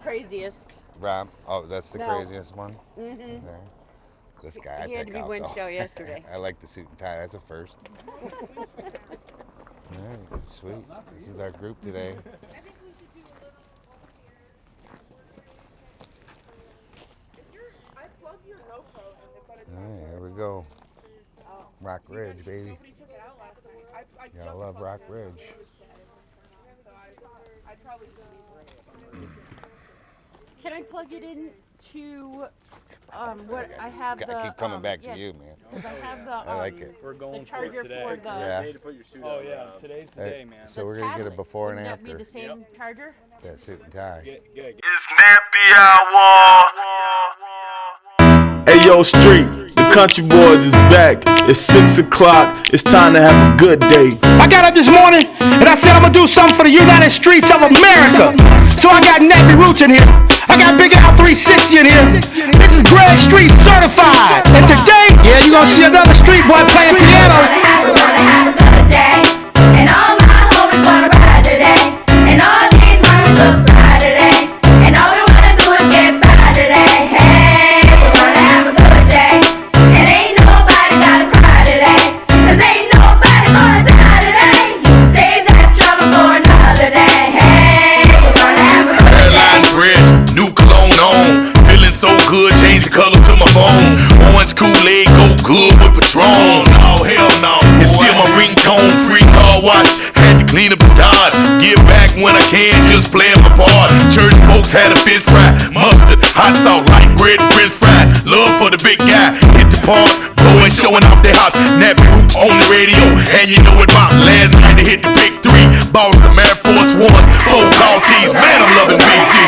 Craziest. Rob. Oh, that's the No. craziest one. Mm-hmm. There. This guy I He had to pick be out winched though. out yesterday. I like the suit and tie. That's a first. All right, sweet. This is our group today. All right, here we go. Rock Ridge, baby. Gotta love Rock Ridge. Can I plug it in to what I have I the keep coming back yeah, to you, man. because I have the I like it. We're going the charger for it today. for the Yeah. Day to put your suit on. Yeah, today's the day, man. So we're gonna get a before and Wouldn't that be after. the same charger? That suit and tie. Good. It's nappy hour. Hey yo, street, the country boys is back. It's 6 o'clock, it's time to have a good day. I got up this morning and I said I'm gonna do something for the United Streets of America. So I got Nappy Roots in here. I got Big Al 360 in here. This is Greg Street certified. And today, yeah, you gonna see another street boy playing piano. We're gonna have a good day, and all my homies wanna ride today, and all these mommies look fly today, and all we wanna do is get by today. Hey, we're gonna have a good day, and ain't nobody gotta cry today, 'cause ain't nobody gonna die today. You save that trouble for another day. Hey, we're gonna have a good day. Hairline fresh, new cologne on. Feeling so good, change the color to my phone. Orange Kool-Aid go good with Patron. Oh hell no, it's still my ringtone. Free car wash, had to clean up the Dodge. Give back when I can, just playing my part. Church folks had a fish fry, mustard, hot sauce, light bread, and French fries. Love for the big guy, hit the park, blowing, showing off their house. Nappy Root on the radio, and you know it about last night to hit the big three. Bought some Air Force Ones, 4 tall tees. Man, I'm loving BG.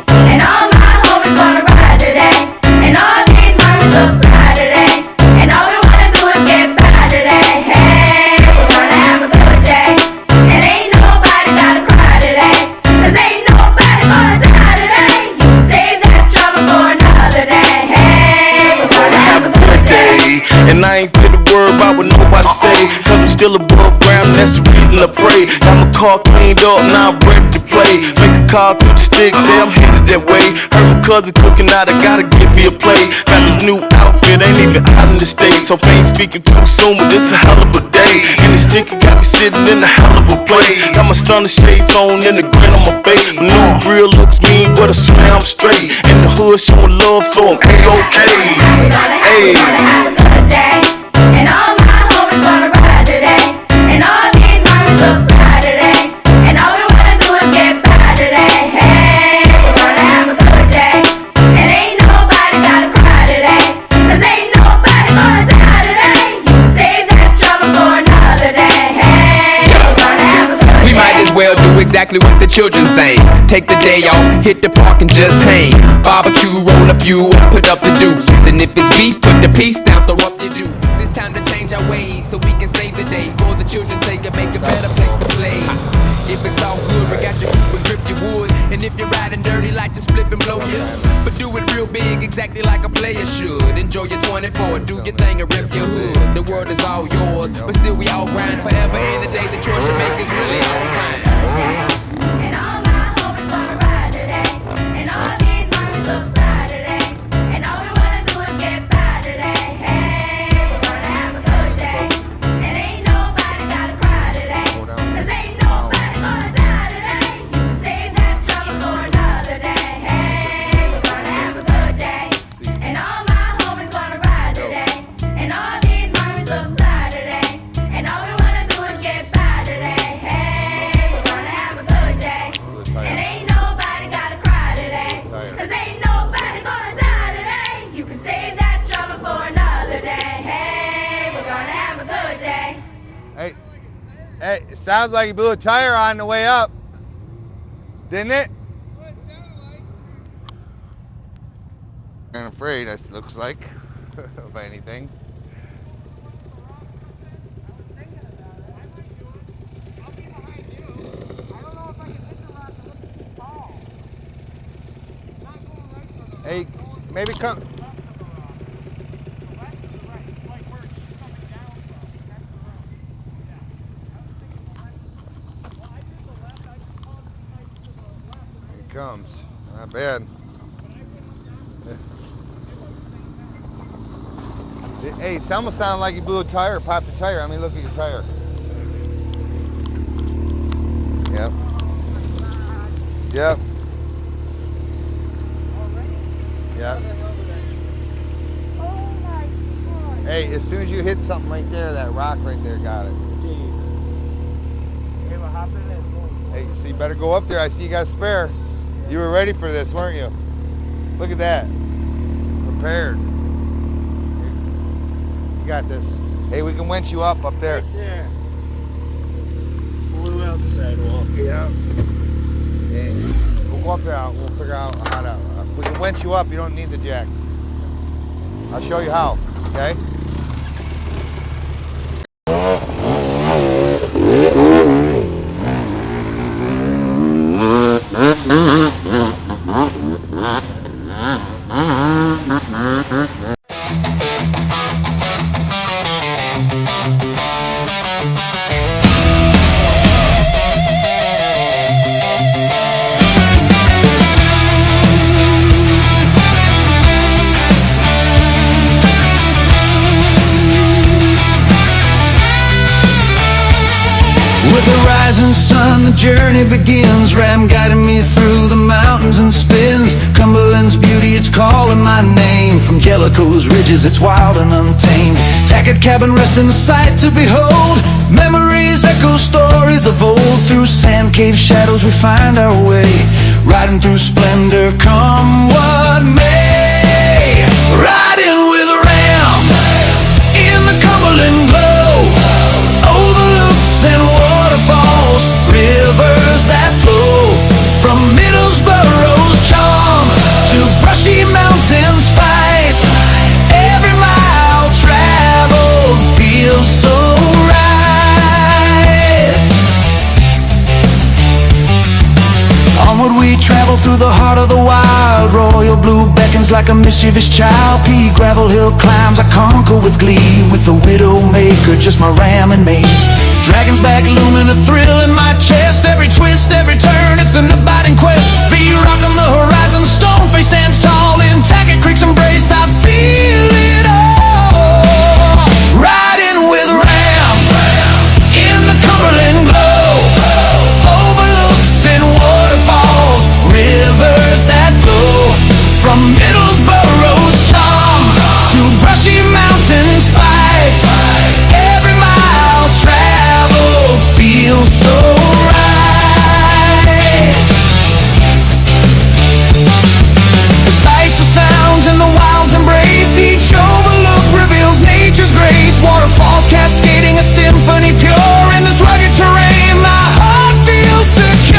And all my homies wanna ride today, and all these mommies look fly today, and all we wanna do is get by today. Hey, we're gonna have a good day, and ain't nobody gotta cry today, 'cause ain't nobody gonna die today. You save that trouble for another day. Hey, we're gonna have a good day. And I ain't fit to worry about what nobody say, 'cause I'm still above ground, that's the reason I pray. Got my car cleaned up, now I'm ready to play. Make a call to the stick, say I'm headed that way. Heard my cousin cooking out, I gotta give me a plate. Got this new outfit, ain't even out in the States, so I ain't speaking too soon, but this a hell of a day. And the sticker got me sitting in a hell of a place. Got my stunner shades on and a grin on my face. My new grill looks mean, but I swear I'm straight. In the hood showing love, so I'm A-OK. Hey. We're gonna have a good day, and all my homies wanna ride today, and all these mommies look fly today, and all we wanna do is get by today. Hey, we're gonna have a good day, and ain't nobody gotta cry today, 'cause ain't nobody gonna die today. You save that trouble for another day. Hey, we're gonna have a good day. We might as well do exactly what the children say. Take the day off, hit the park and just hang. Barbecue, roll a few, and put up the deuce. And if it's beef, put the piece down, throw up your deuce. It's time to change our ways so we can save the day. For the children's sake and make a better place to play. If it's all good, we got your group and grip your wood. And if you're riding dirty, like to split and blow you. But do it real big, exactly like a player should. Enjoy your 24, do your thing and rip your hood. The world is all yours, but still we all grind forever. In the day, the choice you make is really all fine. And all my homies wanna ride today, and all these mommies look fly today, and all we wanna do is get by today. Hey, we're gonna have a good day, and ain't nobody gotta cry today, 'cause ain't nobody gonna die today. You save that trouble for another day. Hey, we're gonna have a good day, and all my homies wanna ride today, and all these mommies look fly today, and all we wanna do is get by today. Hey, we're gonna have a good day, and ain't nobody gotta cry today, 'cause ain't nobody gonna die today. You can save that trouble for another day. Hey, we're gonna have a good day. Hey, it sounds like you blew a tire on the way up, didn't it? I'm afraid, it looks like, of anything. Hey, maybe come. Here he comes. Not bad. Hey, it almost sounded like you blew a tire or popped a tire. I mean, look at your tire. Yep. Yep. Yep. Hey, as soon as you hit something right there, that rock right there got it. Hey, so you better go up there. I see you got a spare. You were ready for this, weren't you? Look at that. Prepared. You got this. Hey, we can winch you up there. Right there. All the way out the sidewalk. Yeah. And we'll go up there. We'll figure out how to. We can winch you up. You don't need the jack. I'll show you how. Okay. With the rising sun, the journey begins. Ram guiding me through the mountains and spins. Cumberland's beauty, it's calling my name. From Jellicoe's ridges, it's wild and untamed. Tackett cabin resting, a sight to behold. Memories echo stories of old. Through sand cave shadows we find our way. Riding through splendor, come what may. Riding with Ram in the Cumberland glow. Overlooks and waterfalls, rivers that flow. From Middlesborough's charm to brushy mountains fight. Every mile traveled feels so right. Onward we travel through the heart of the wild. Royal blue beckons like a mischievous child. Pea gravel hill climbs I conquer with glee. With the widow maker, just my ram and me. Dragon's back looming, a thrill in my chest. Every twist, every turn, it's an abiding quest. V-rock on the horizon, stone face stands tall. In Tackett Creek's embrace, I feel it all. Riding with Ram in the Cumberland glow. Overlooks and waterfalls, rivers that flow. From Middlesborough's charm to brushy mountains fight. Every mile traveled feels so right. The sights, the sounds, and the wild's embrace. Each overlook reveals nature's grace. Waterfalls cascading, a symphony pure. In this rugged terrain, my heart feels secure.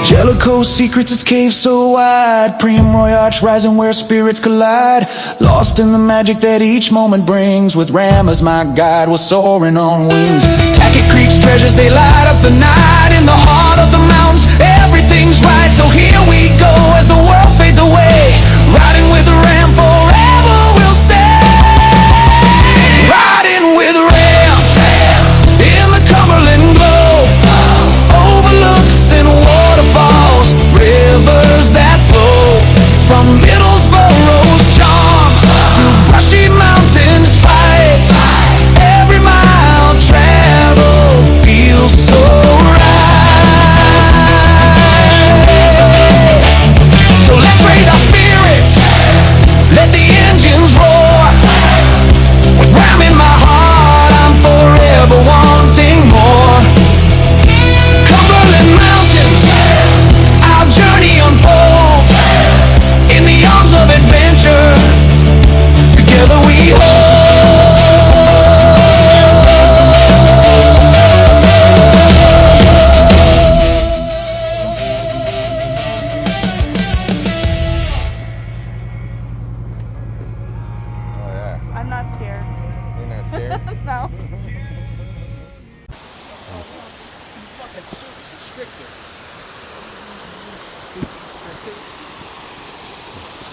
Jellicoe's secrets, its caves so wide. Primroy arch rising where spirits collide. Lost in the magic that each moment brings. With Ram as my guide, we're soaring on wings. Tackett Creek's treasures, they light up the night. In the heart of the mountains, everything's right. So here we go as the world fades away. Riding with the Ram, forever we'll stay. Riding with Ram in the Cumberland glow. Overlooks and waterfalls, rivers that flow. From Middlesborough's charm to brushy mountains fight. Every mile traveled feels so right. So let's raise our spirits, let the engines roar. With Ram in my heart, I'm forever wanting more. Cumberland Mountains, our journey unfolds. In the arms of adventure, together we hold. Oh yeah. I'm not scared. You're not scared? No. Fucking super restricted.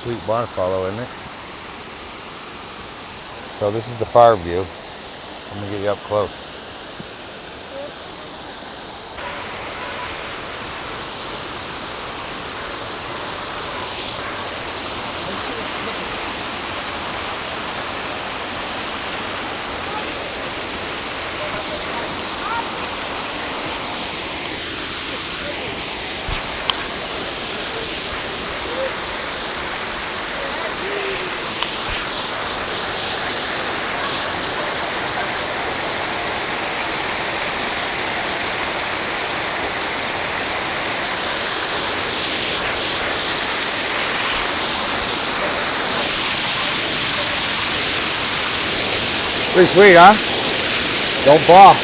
Sweet waterfall, isn't it? So this is the far view. Let me get you up close. Pretty sweet, huh? Don't fall.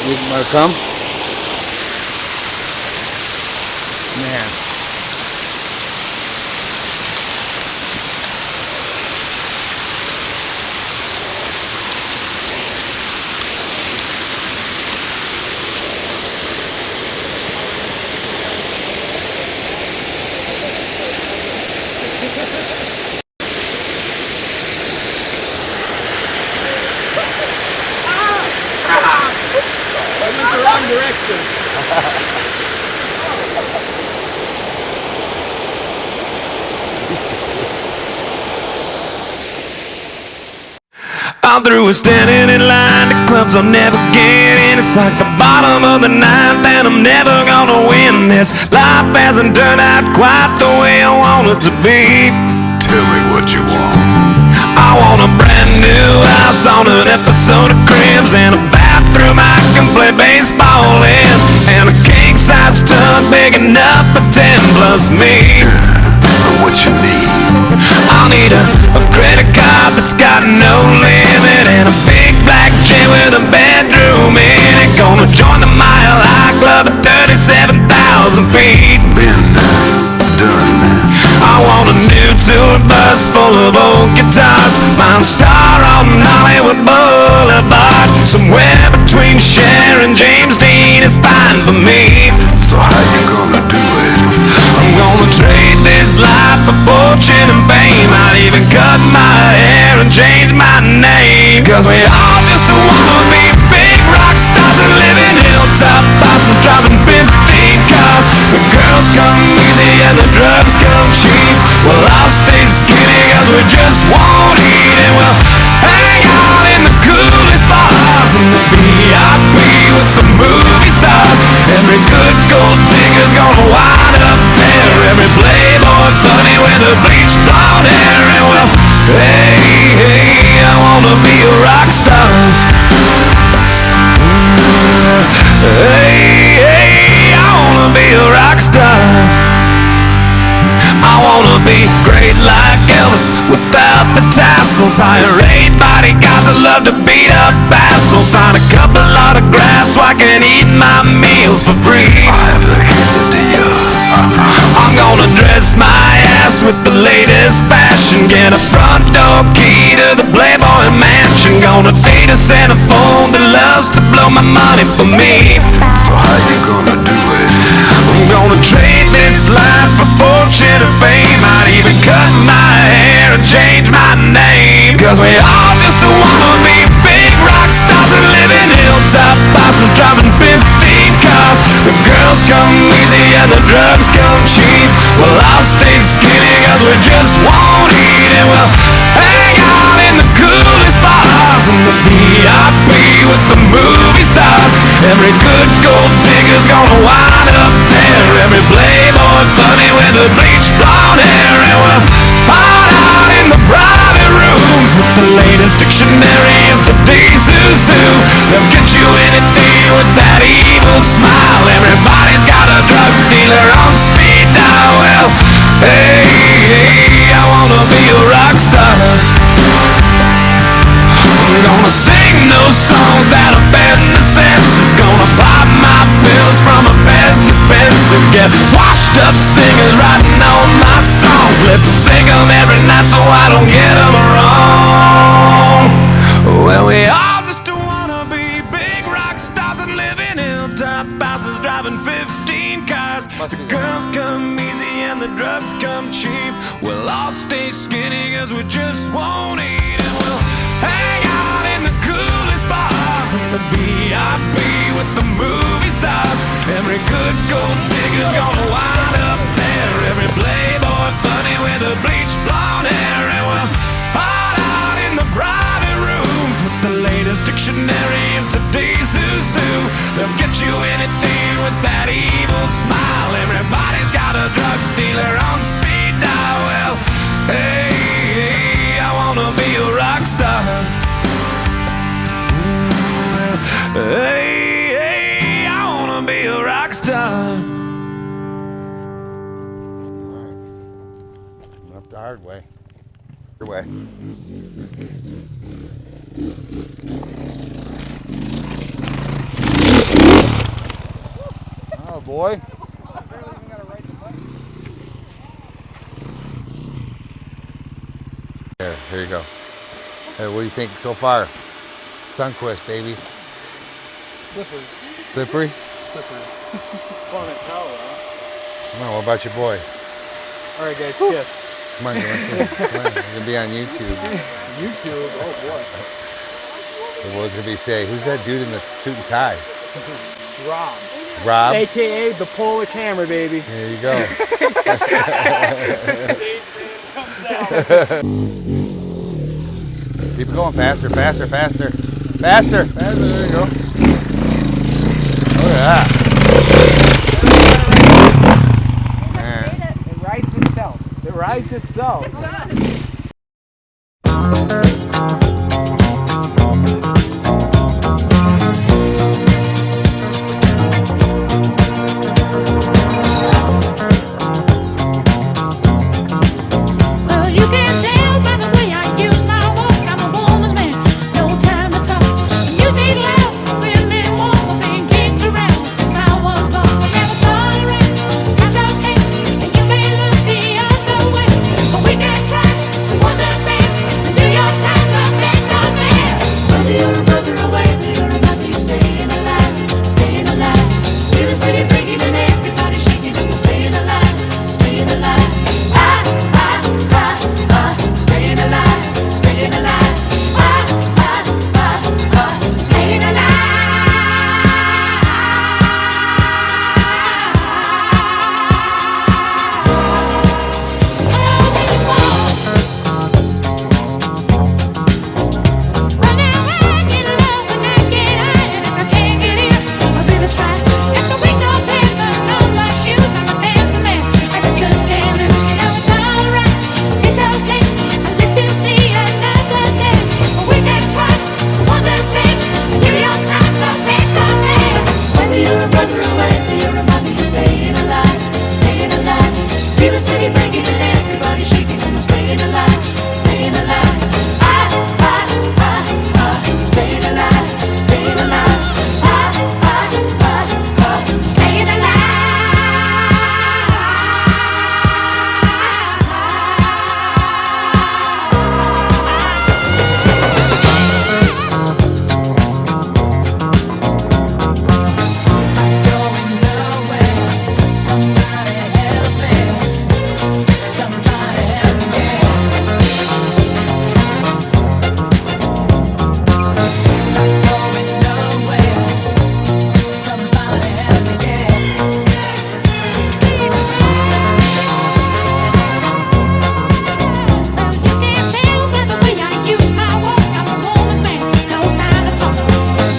You want to come? Man. I went the wrong direction. I'm through with standing in line. The clubs I'll never get in. It's like the bottom of the ninth, and I'm never gonna win this. Life hasn't turned out quite the way I want it to be. Tell me what you want. I want a brand new house on an episode of Cribs, and a bathroom I can play baseball in, and a king-size tub big enough for 10 plus me. So what you need? I'll need a credit card that's got no limit, and a big black chain with a bedroom in it. Gonna join the Mile High Club at 37,000 feet. Been done. I want a new tour bus full of old guitars, Mine Star on Hollywood Boulevard. Somewhere between Cher and James Dean is fine for me. So how you gonna do it? I'm gonna trade this life for fortune and fame. I'd even cut my hair and change my name. Cause we all just wanna be big rock stars and live in hilltop houses, driving 15 cars. The girls come easy and the drugs come cheap. Well, I'll stay skinny cause we just won't eat, and we'll hang out in the coolest bars in the VIP with the movie stars. Every good gold digger's gonna wind up there. Every playboy bunny with a bleached blonde hair. And well, hey, hey, I wanna be a rock star. Hey, hey, I wanna be a rock star. I wanna be great like Elvis without the tassels. Hire 8 bodyguards that love to beat up assholes. Sign a couple autographs so I can eat my meals for free. I have the quesadilla. I'm gonna dress my ass with the latest fashion. Get a front door key to the Playboy mansion. Gonna date a Santa phone that loves to blow my money for me. So how you gonna do it? I'm gonna trade this life for fortune and fame. I'd even cut my hair and change my name. Cause we all just wanna be big rock stars and live in hilltop houses, driving 15 cars. The girls come easy and the drugs come cheap. Well, I'll stay skinny cause we just won't eat, and we'll hang out in the coolest bars in the VIP with the movie stars. Every good gold digger's gonna wind up there. Every playboy bunny with a bleached blonde hair. And we'll hide out in the private rooms with the latest dictionary of today's who's who. They'll get you anything with that evil smile. Everybody's got a drug dealer on speed dial. Well, hey, hey, I wanna be a rock star. I'm gonna sing those songs that offend the senses. Gonna pop my pills from a best dispenser. Get washed up singers writing all my songs. Lip sync 'em every night so I don't get 'em wrong. Well, we all just wanna be big rock top houses driving 15 cars. The girls come easy and the drugs come cheap. We'll all stay skinny cause we just won't eat. And we'll hang out in the coolest bars in the VIP with the movie stars. Every good gold digger's gonna wind up there. Every playboy bunny with a bleached blonde hair. And we'll hide out in the private rooms with the latest dictionary of today's who's who. They'll get you anything with that evil smile. Everybody's got a drug dealer on speed dial. Well, hey, I wanna be a rock star. Hey, I wanna be a rock star. Up the hard way. Your way. Oh boy. Here you go. Hey, what do you think so far? Sunquist, baby. Slippery. Slippery? Slippery. Fun as hell, though. No, what about your boy? Alright, guys, kiss. Come on, man. Come on. You're gonna be on YouTube. YouTube? Oh, boy. So what was gonna be say? Who's that dude in the suit and tie? It's Rob. Rob? AKA the Polish Hammer, baby. There you go. Keep it going faster, faster, faster. Faster, faster, there you go. Look at that. Man. It rides itself. It rides itself. Well, you can tell by the way I use my walk. I'm a woman's man, no time to talk. Music loud, women walk, being kicked around since I was born. Never tolerate, that's okay. And you may look the other way, but we can try to understand. The New York Times are bent on man. Whether you're a brother or whether you're a mother, you're staying alive, staying alive. Feel the city breaking and everybody shaking, and you're staying alive, staying alive. Staying alive, staying alive. Staying alive. Well, now I get low when I get high, and if I can't get in, I'll really try. If the wings don't paper, no my shoes, I'm a dancing man, I just can't lose. Now it's alright, it's okay, I live to see another day. But we can try to understand. The New York Times are bent on man. Whether you're a brother or whether you're a mother, you're staying alive, staying alive. Feel the city breaking and everybody shaking, and you're staying alive, staying alive. Staying alive, staying alive. Staying alive. Going nowhere. Somebody help me. Somebody help me. Going nowhere. Somebody help me. You can't tell by the way I use my walk. I'm a woman's man, no time to talk.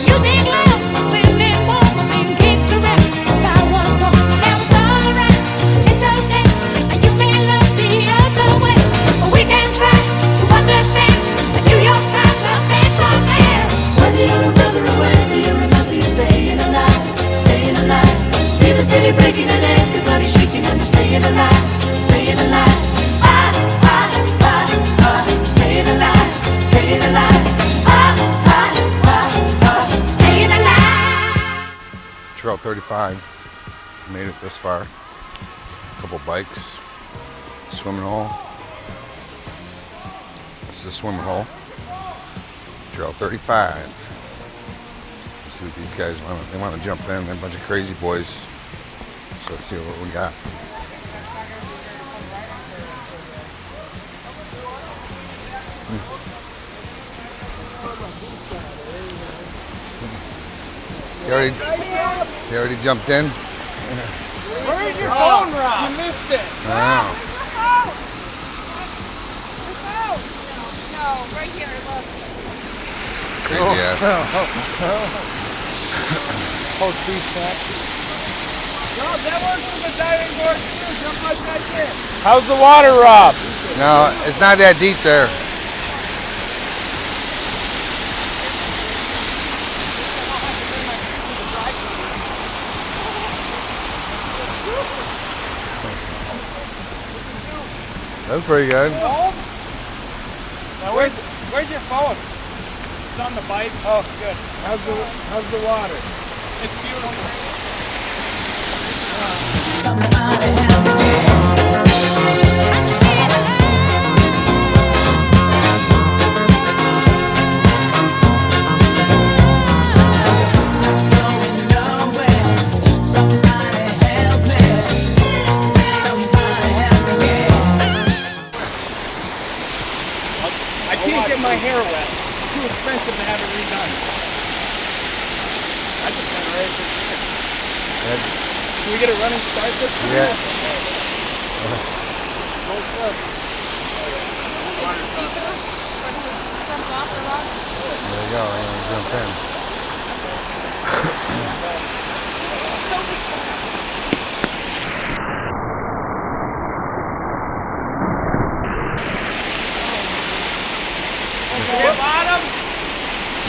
Music loud, women walk, being kicked around since I was born. Now it's alright, it's okay, and you may look the other way, but we can try to understand. The New York Times are bent on man. Whether you're a brother or whether you're a mother, you're staying alive, staying alive. Feel the city breaking and everybody shaking, and you're staying alive, staying alive. Staying alive, staying alive. Staying alive. Trail 35. Made it this far. Couple bikes. Swimming hole. This is a swimming hole. Trail 35. see what these guys want. They want to jump in. They're a bunch of crazy boys. So let's see what we got. He already jumped in. Where's your phone, Rob? You missed it. Wow. No, right here, look. Crazy ass. Oh, tree snap. Rob, that wasn't the diving board too. Jump like that there. How's the water, Rob? No, it's not that deep there. That's pretty good. Now where's your phone? It's on the bike. Oh, good. How's the water? It's beautiful. Somebody help me. I can't get my hair wet. It's too expensive to have it redone. I just went right to here. Can we get a running start this time? Yeah. Go slow. There you go. I'm gonna jump in. Bottom.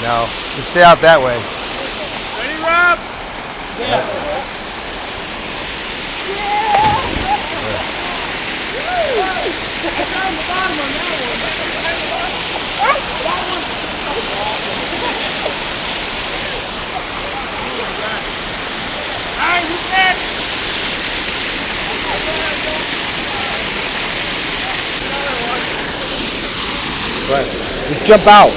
No, just stay out that way. Ready, Rob? Yeah. I found the bottom on that one. All right, who's next? Right. Just jump out.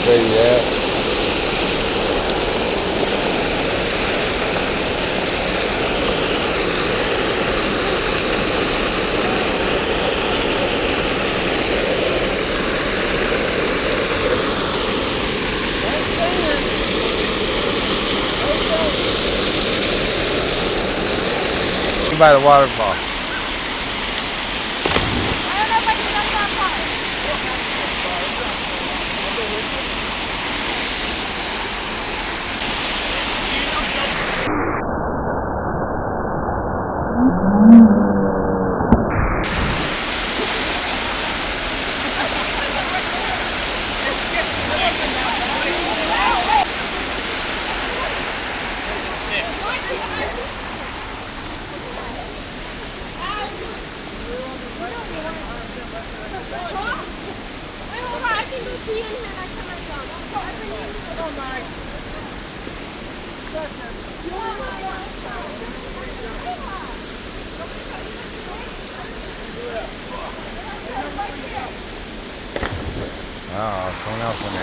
Crazy ass. By the waterfall. I don't know if I can jump that far. I can go see in here next time I jump. Oh my. Oh, someone else went in.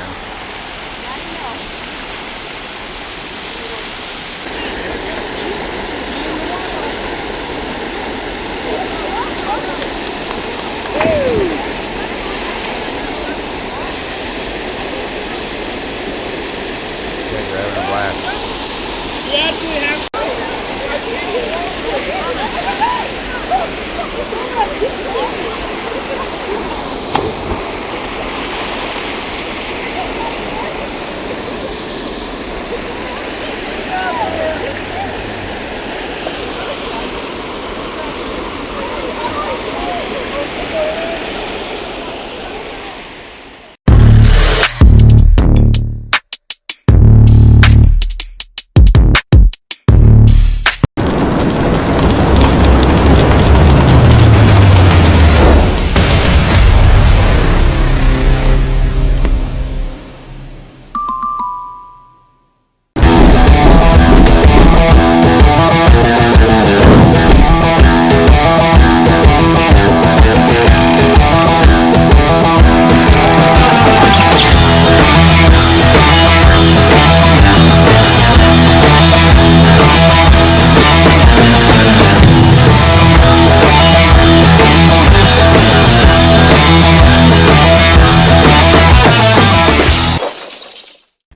They're having a blast. You actually have to.